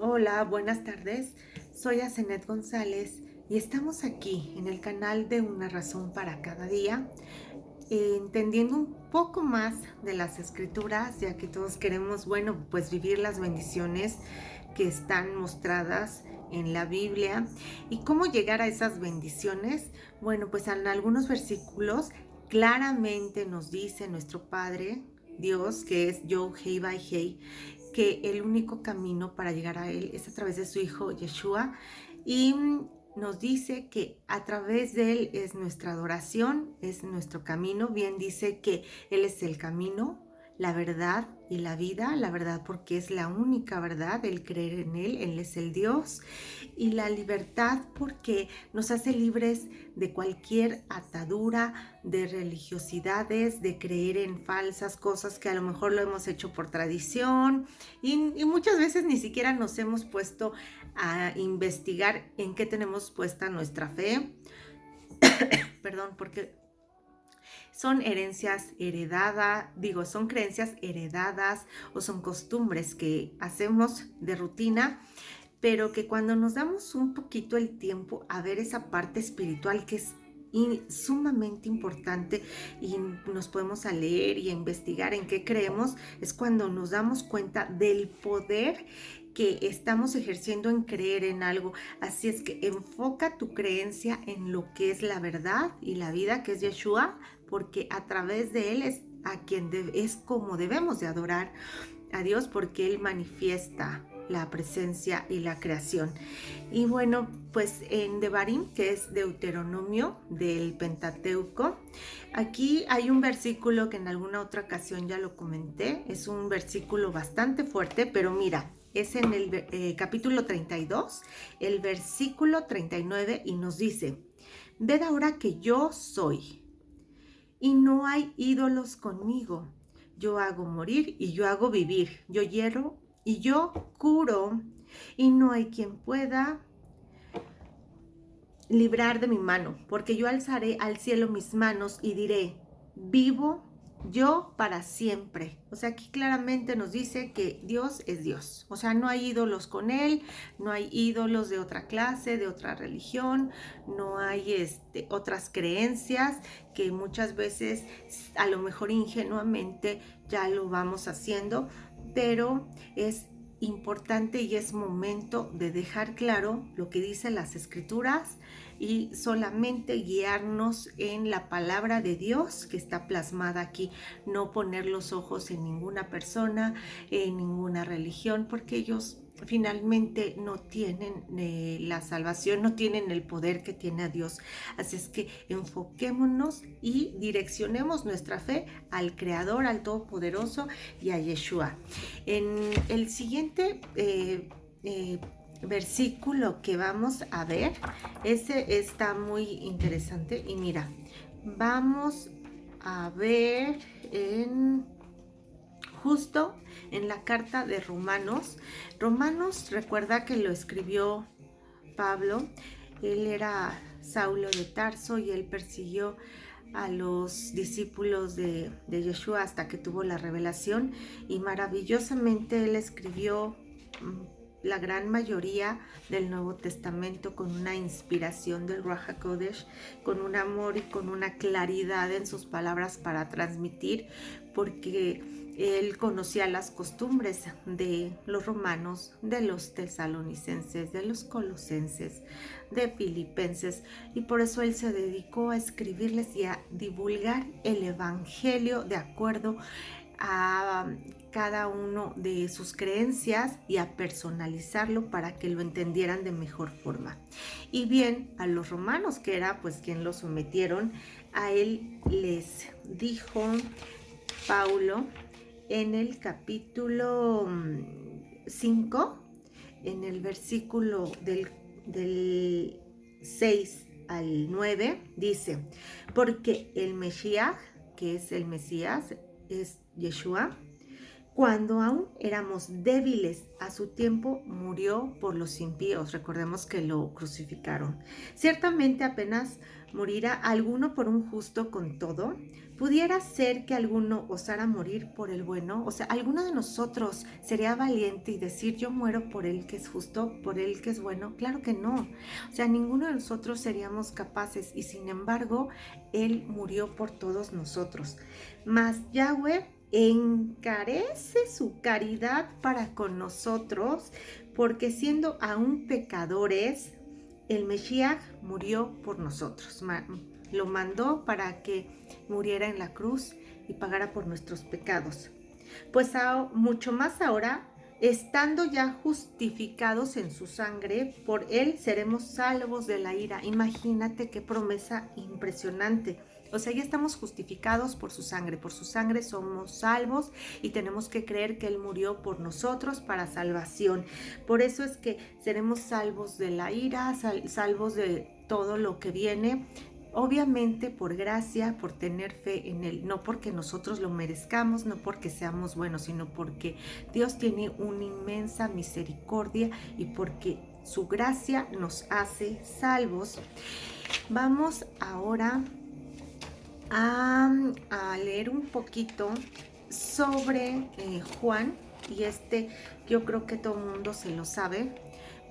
Hola, buenas tardes. Soy Asenet González y estamos aquí en el canal de Una Razón para Cada Día, entendiendo un poco más de las escrituras, ya que todos queremos, bueno, pues vivir las bendiciones que están mostradas en la Biblia. ¿Y cómo llegar a esas bendiciones? Bueno, pues en algunos versículos claramente nos dice nuestro Padre, Dios, que es Yo, Hei, Bai, Hei, que el único camino para llegar a Él es a través de su Hijo Yeshua y nos dice que a través de Él es nuestra adoración, es nuestro camino. Bien dice que Él es el camino, la verdad y la verdad porque es la única verdad, el creer en Él es el Dios, y la libertad porque nos hace libres de cualquier atadura, de religiosidades, de creer en falsas cosas que a lo mejor lo hemos hecho por tradición y muchas veces ni siquiera nos hemos puesto a investigar en qué tenemos puesta nuestra fe. Perdón, porque son herencias heredadas, son creencias heredadas o son costumbres que hacemos de rutina, pero que cuando nos damos un poquito el tiempo a ver esa parte espiritual que es sumamente importante y nos podemos a leer y a investigar en qué creemos, es cuando nos damos cuenta del poder que estamos ejerciendo en creer en algo. Así es que enfoca tu creencia en lo que es la verdad y la vida, que es Yeshua, porque a través de él es a quien es como debemos de adorar a Dios, porque Él manifiesta la presencia y la creación. Y bueno, pues en Devarim, que es Deuteronomio del Pentateuco, aquí hay un versículo que en alguna otra ocasión ya lo comenté, es un versículo bastante fuerte, pero mira, es en el capítulo 32, el versículo 39, y nos dice: ved ahora que yo soy, y no hay ídolos conmigo. Yo hago morir y yo hago vivir. Yo hiero y yo curo. Y no hay quien pueda librar de mi mano, porque yo alzaré al cielo mis manos y diré: vivo yo para siempre. O sea, aquí claramente nos dice que Dios es Dios. O sea, no hay ídolos con Él, no hay ídolos de otra clase, de otra religión, no hay otras creencias que muchas veces a lo mejor ingenuamente ya lo vamos haciendo, pero es importante y es momento de dejar claro lo que dicen las escrituras y solamente guiarnos en la palabra de Dios que está plasmada aquí, no poner los ojos en ninguna persona, en ninguna religión, porque ellos finalmente no tienen la salvación, no tienen el poder que tiene a Dios. Así es que enfoquémonos y direccionemos nuestra fe al Creador, al Todopoderoso y a Yeshua. En el siguiente versículo que vamos a ver, ese está muy interesante. Y mira, vamos a ver justo en la carta de Romanos. Romanos, recuerda que lo escribió Pablo. Él era Saulo de Tarso y él persiguió a los discípulos de Yeshua hasta que tuvo la revelación, y maravillosamente él escribió la gran mayoría del Nuevo Testamento con una inspiración del Ruach HaKodesh, con un amor y con una claridad en sus palabras para transmitir, porque él conocía las costumbres de los romanos, de los tesalonicenses, de los colosenses, de filipenses, y por eso él se dedicó a escribirles y a divulgar el evangelio de acuerdo a cada uno de sus creencias y a personalizarlo para que lo entendieran de mejor forma. Y bien, a los romanos, que era pues quien lo sometieron, a él les dijo Paulo en el capítulo 5, en el versículo del 6 al 9, dice: porque el Mesías, que es el Mesías, es Yeshua, cuando aún éramos débiles a su tiempo, murió por los impíos. Recordemos que lo crucificaron. Ciertamente apenas morirá alguno por un justo con todo, Pudiera ser que alguno osara morir por el bueno, o sea, alguno de nosotros sería valiente y decir yo muero por el que es justo, por el que es bueno. Claro que no. O sea, ninguno de nosotros seríamos capaces y sin embargo, Él murió por todos nosotros. Mas Yahweh encarece su caridad para con nosotros, porque siendo aún pecadores, el Mesías murió por nosotros. Lo mandó para que muriera en la cruz y pagara por nuestros pecados. Pues mucho más ahora, estando ya justificados en su sangre, por él seremos salvos de la ira. Imagínate qué promesa impresionante. O sea, ya estamos justificados por su sangre somos salvos y tenemos que creer que Él murió por nosotros para salvación. Por eso es que seremos salvos de la ira, salvos de todo lo que viene. Obviamente por gracia, por tener fe en Él, no porque nosotros lo merezcamos, no porque seamos buenos, sino porque Dios tiene una inmensa misericordia y porque su gracia nos hace salvos. Vamos ahora a leer un poquito sobre Juan, y yo creo que todo el mundo se lo sabe,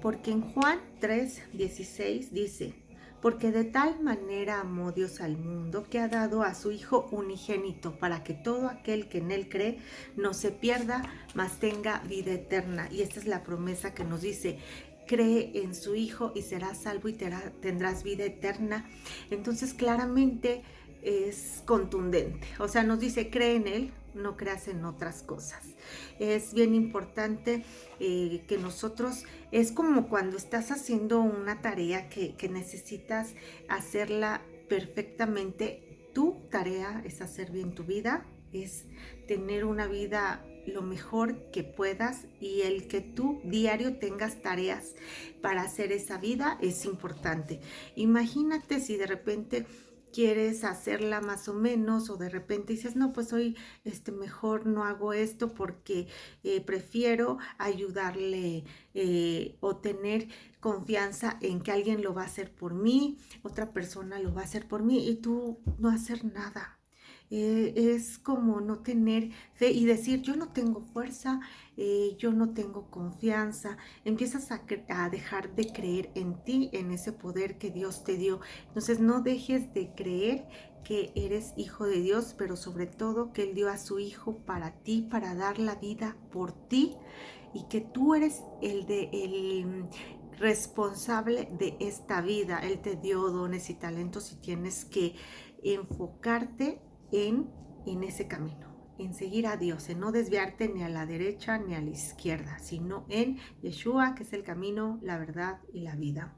porque en Juan 3:16 dice: porque de tal manera amó Dios al mundo que ha dado a su Hijo unigénito, para que todo aquel que en Él cree no se pierda, mas tenga vida eterna. Y esta es la promesa que nos dice: cree en su Hijo y serás salvo y tendrás vida eterna. Entonces claramente es contundente, o sea, nos dice cree en Él, no creas en otras cosas. Es bien importante que nosotros, es como cuando estás haciendo una tarea que necesitas hacerla perfectamente. Tu tarea es hacer bien tu vida, es tener una vida lo mejor que puedas, y el que tú diario tengas tareas para hacer esa vida es importante. Imagínate si de repente quieres hacerla más o menos, o de repente dices, no, pues hoy mejor no hago esto porque prefiero ayudarle o tener confianza en que alguien lo va a hacer por mí, otra persona lo va a hacer por mí, y tú no hacer nada. Es como no tener fe y decir yo no tengo fuerza, yo no tengo confianza. Empiezas a dejar de creer en ti, en ese poder que Dios te dio. Entonces no dejes de creer que eres hijo de Dios, pero sobre todo que Él dio a su Hijo para ti, para dar la vida por ti, y que tú eres el responsable de esta vida. Él te dio dones y talentos y tienes que enfocarte en ese camino, en seguir a Dios, en no desviarte ni a la derecha ni a la izquierda, sino en Yeshua, que es el camino, la verdad y la vida.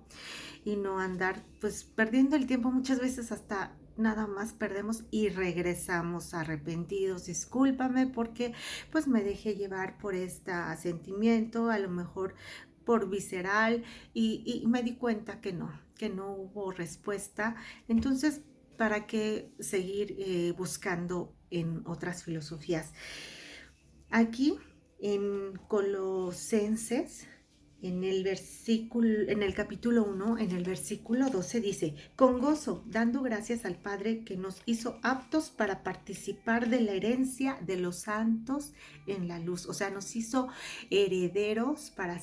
Y no andar pues perdiendo el tiempo. Muchas veces hasta nada más perdemos y regresamos arrepentidos. Discúlpame porque pues me dejé llevar por este sentimiento, a lo mejor por visceral, y me di cuenta que no hubo respuesta. Entonces, ¿para qué seguir buscando en otras filosofías? Aquí en Colosenses, en el capítulo 1, en el versículo 12 dice: con gozo, dando gracias al Padre que nos hizo aptos para participar de la herencia de los santos en la luz. O sea, nos hizo herederos para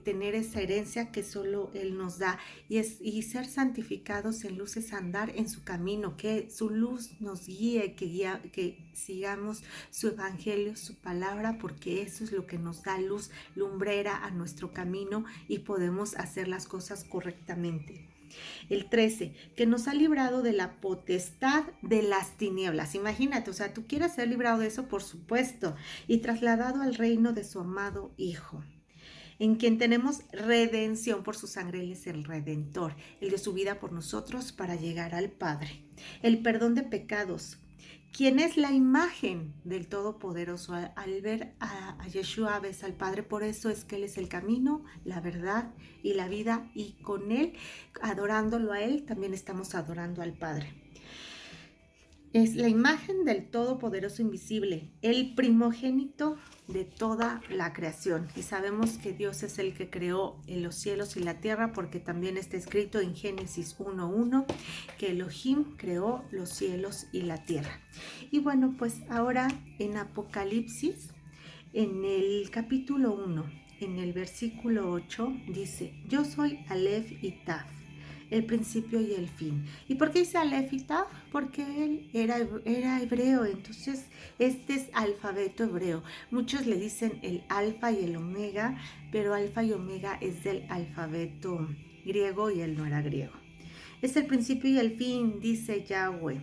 tener esa herencia que solo Él nos da, y ser santificados en luz es andar en su camino, que su luz nos guíe, que sigamos su evangelio, su palabra, porque eso es lo que nos da luz, lumbrera a nuestro camino, y podemos hacer las cosas correctamente. El 13, que nos ha librado de la potestad de las tinieblas. Imagínate, o sea, tú quieres ser librado de eso, por supuesto, y trasladado al reino de su amado Hijo, en quien tenemos redención por su sangre. Él es el Redentor. Él dio su vida por nosotros para llegar al Padre. El perdón de pecados, quien es la imagen del Todopoderoso. Al ver a Yeshua ves al Padre. Por eso es que Él es el camino, la verdad y la vida, y con Él, adorándolo a Él, también estamos adorando al Padre. Es la imagen del Todopoderoso Invisible, el primogénito de toda la creación. Y sabemos que Dios es el que creó los cielos y la tierra, porque también está escrito en Génesis 1:1 que Elohim creó los cielos y la tierra. Y bueno, pues ahora en Apocalipsis, en el capítulo 1, en el versículo 8, dice: Yo soy Aleph y Taf, el principio y el fin. ¿Y por qué dice Aleph y Taf? Porque él era hebreo, entonces este es alfabeto hebreo. Muchos le dicen el alfa y el omega, pero alfa y omega es del alfabeto griego y él no era griego. Es el principio y el fin, dice Yahweh,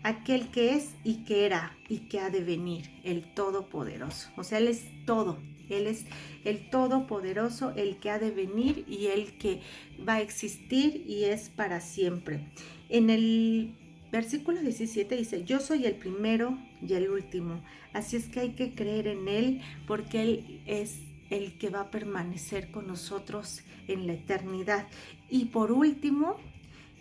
aquel que es y que era y que ha de venir, el Todopoderoso. O sea, Él es todo. Él es el Todopoderoso, el que ha de venir y el que va a existir y es para siempre. En el versículo 17 dice: Yo soy el primero y el último. Así es que hay que creer en Él, porque Él es el que va a permanecer con nosotros en la eternidad. Y por último,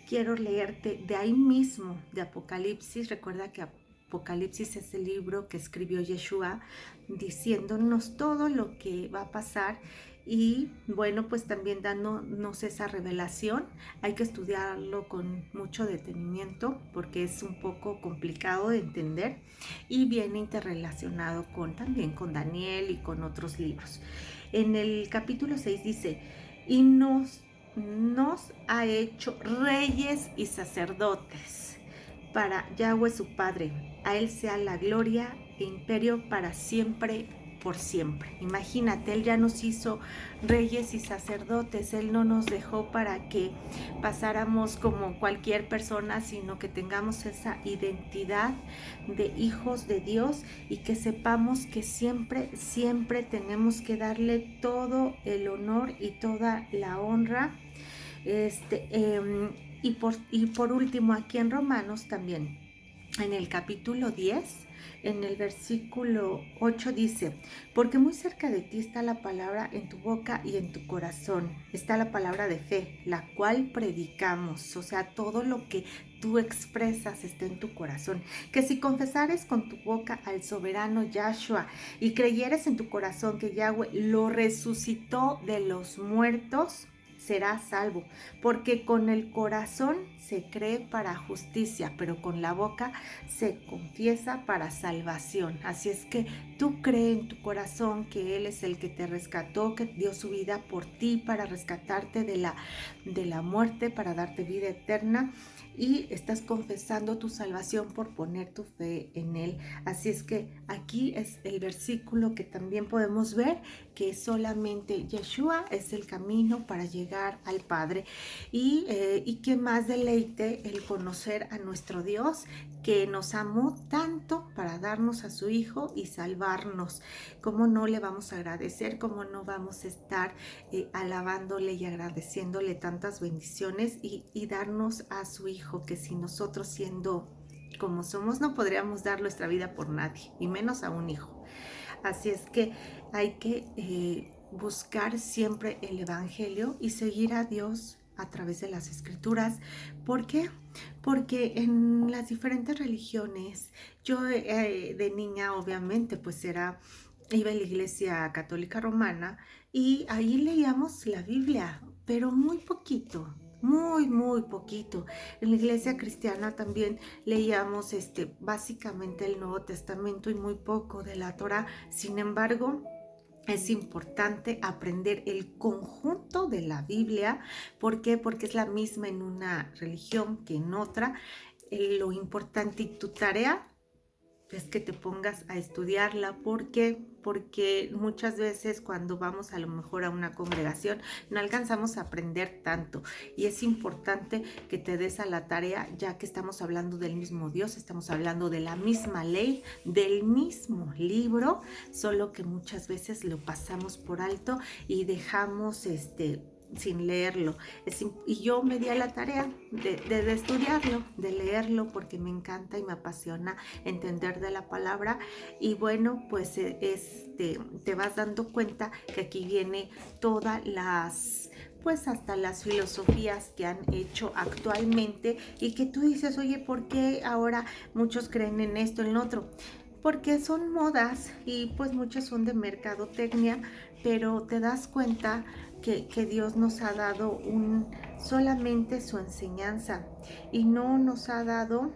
quiero leerte de ahí mismo, de Apocalipsis. Recuerda que Apocalipsis es el libro que escribió Yeshua, diciéndonos todo lo que va a pasar y bueno, pues también dándonos esa revelación. Hay que estudiarlo con mucho detenimiento porque es un poco complicado de entender y viene interrelacionado también con Daniel y con otros libros. En el capítulo 6 dice: y nos ha hecho reyes y sacerdotes para Yahweh su Padre. A Él sea la gloria e imperio para siempre, por siempre. Imagínate, Él ya nos hizo reyes y sacerdotes. Él no nos dejó para que pasáramos como cualquier persona, sino que tengamos esa identidad de hijos de Dios y que sepamos que siempre, siempre tenemos que darle todo el honor y toda la honra. Y por último, aquí en Romanos también, en el capítulo 10, en el versículo 8 dice: porque muy cerca de ti está la palabra en tu boca y en tu corazón. Está la palabra de fe, la cual predicamos. O sea, todo lo que tú expresas está en tu corazón. Que si confesares con tu boca al soberano Yahshua y creyeres en tu corazón que Yahweh lo resucitó de los muertos, será salvo, porque con el corazón se cree para justicia, pero con la boca se confiesa para salvación. Así es que tú cree en tu corazón que Él es el que te rescató, que dio su vida por ti para rescatarte de la muerte, para darte vida eterna, y estás confesando tu salvación por poner tu fe en Él. Así es que aquí es el versículo que también podemos ver que solamente Yeshua es el camino para llegar al Padre. Y que más deleite el conocer a nuestro Dios, que nos amó tanto para darnos a su Hijo y salvarnos. ¿Cómo no le vamos a agradecer? ¿Cómo no vamos a estar alabándole y agradeciéndole tantas bendiciones y darnos a su Hijo, que si nosotros, siendo como somos, no podríamos dar nuestra vida por nadie, y menos a un hijo? Así es que hay que buscar siempre el Evangelio y seguir a Dios a través de las Escrituras. ¿Por qué? Porque en las diferentes religiones, yo de niña obviamente pues iba a la iglesia católica romana y ahí leíamos la Biblia, pero muy poquito. Muy, muy poquito. En la iglesia cristiana también leíamos básicamente el Nuevo Testamento y muy poco de la Torá. Sin embargo, es importante aprender el conjunto de la Biblia. ¿Por qué? Porque es la misma en una religión que en otra. Lo importante y tu tarea es que te pongas a estudiarla. ¿Por qué? Porque muchas veces cuando vamos a lo mejor a una congregación no alcanzamos a aprender tanto, y es importante que te des a la tarea, ya que estamos hablando del mismo Dios, estamos hablando de la misma ley, del mismo libro, solo que muchas veces lo pasamos por alto y dejamos sin leerlo. Y yo me di a la tarea de estudiarlo, de leerlo, porque me encanta y me apasiona entender de la palabra. Y bueno, pues te vas dando cuenta que aquí viene todas las pues hasta las filosofías que han hecho actualmente y que tú dices, oye, ¿por qué ahora muchos creen en esto, en lo otro? Porque son modas y pues muchas son de mercadotecnia, pero te das cuenta que Dios nos ha dado solamente su enseñanza y no nos ha dado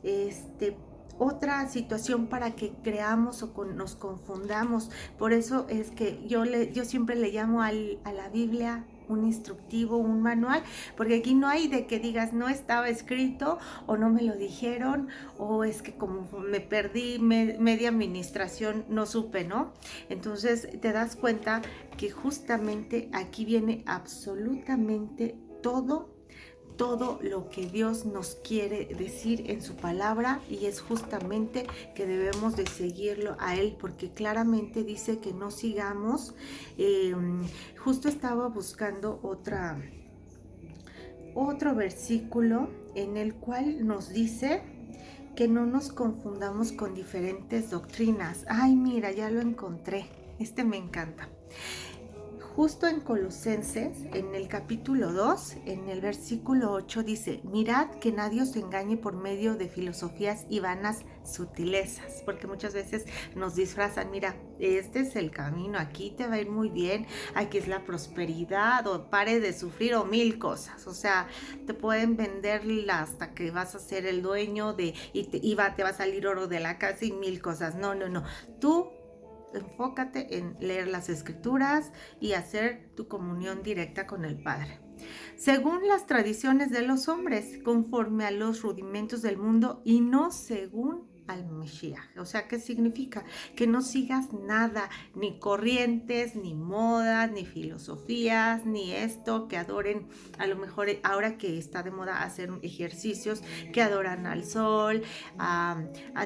este, otra situación para que creamos o nos confundamos. Por eso es que yo siempre le llamo a la Biblia un instructivo, un manual, porque aquí no hay de que digas no estaba escrito o no me lo dijeron o es que como me perdí media administración no supe, ¿no? Entonces te das cuenta que justamente aquí viene absolutamente todo lo que Dios nos quiere decir en su palabra y es justamente que debemos de seguirlo a Él porque claramente dice que no sigamos. Justo estaba buscando otro versículo en el cual nos dice que no nos confundamos con diferentes doctrinas. Ay, mira, ya lo encontré. Me encanta. Justo en Colosenses, en el capítulo 2, en el versículo 8 dice, mirad que nadie os engañe por medio de filosofías y vanas sutilezas, porque muchas veces nos disfrazan, mira, este es el camino, aquí te va a ir muy bien, aquí es la prosperidad, o pare de sufrir, o mil cosas, o sea, te pueden vender hasta que vas a ser el dueño te va a salir oro de la casa y mil cosas, no, tú enfócate en leer las escrituras y hacer tu comunión directa con el Padre. Según las tradiciones de los hombres, conforme a los rudimentos del mundo y no según al Mesías. O sea, ¿qué significa? Que no sigas nada, ni corrientes, ni modas, ni filosofías, ni esto, que adoren, a lo mejor ahora que está de moda hacer ejercicios, que adoran al sol, a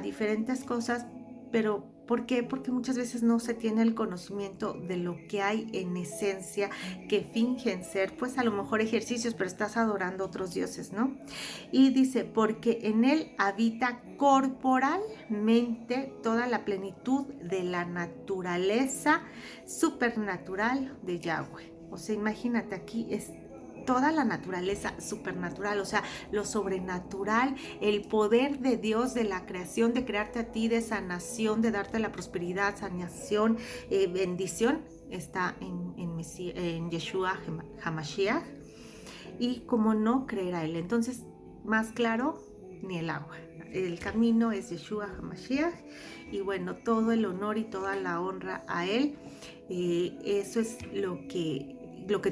diferentes cosas, pero ¿por qué? Porque muchas veces no se tiene el conocimiento de lo que hay en esencia, que fingen ser, pues a lo mejor ejercicios, pero estás adorando a otros dioses, ¿no? Y dice, porque en él habita corporalmente toda la plenitud de la naturaleza supernatural de Yahweh. O sea, imagínate, aquí es toda la naturaleza supernatural, o sea, lo sobrenatural, el poder de Dios, de la creación, de crearte a ti, de sanación, de darte la prosperidad, sanación, bendición, está en Yeshua HaMashiach. Y como no creer a Él, entonces, más claro, ni el agua. El camino es Yeshua HaMashiach y bueno, todo el honor y toda la honra a Él. Eso es lo que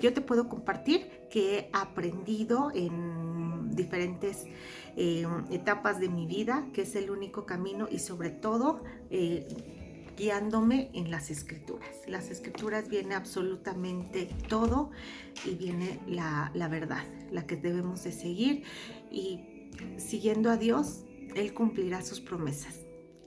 yo te puedo compartir, que he aprendido en diferentes etapas de mi vida, que es el único camino y sobre todo guiándome en las escrituras. Las escrituras viene absolutamente todo y viene la verdad, la que debemos de seguir y siguiendo a Dios, Él cumplirá sus promesas.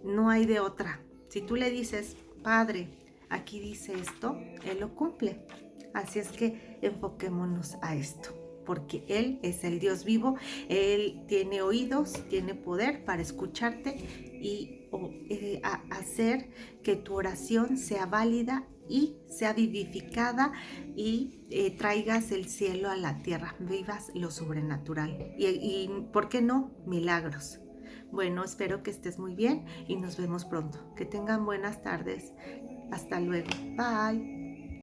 No hay de otra. Si tú le dices, Padre, aquí dice esto, Él lo cumple. Así es que enfoquémonos a esto, porque Él es el Dios vivo, Él tiene oídos, tiene poder para escucharte y hacer que tu oración sea válida y sea vivificada y traigas el cielo a la tierra, vivas lo sobrenatural y ¿por qué no? Milagros. Bueno, espero que estés muy bien y nos vemos pronto. Que tengan buenas tardes. Hasta luego. Bye.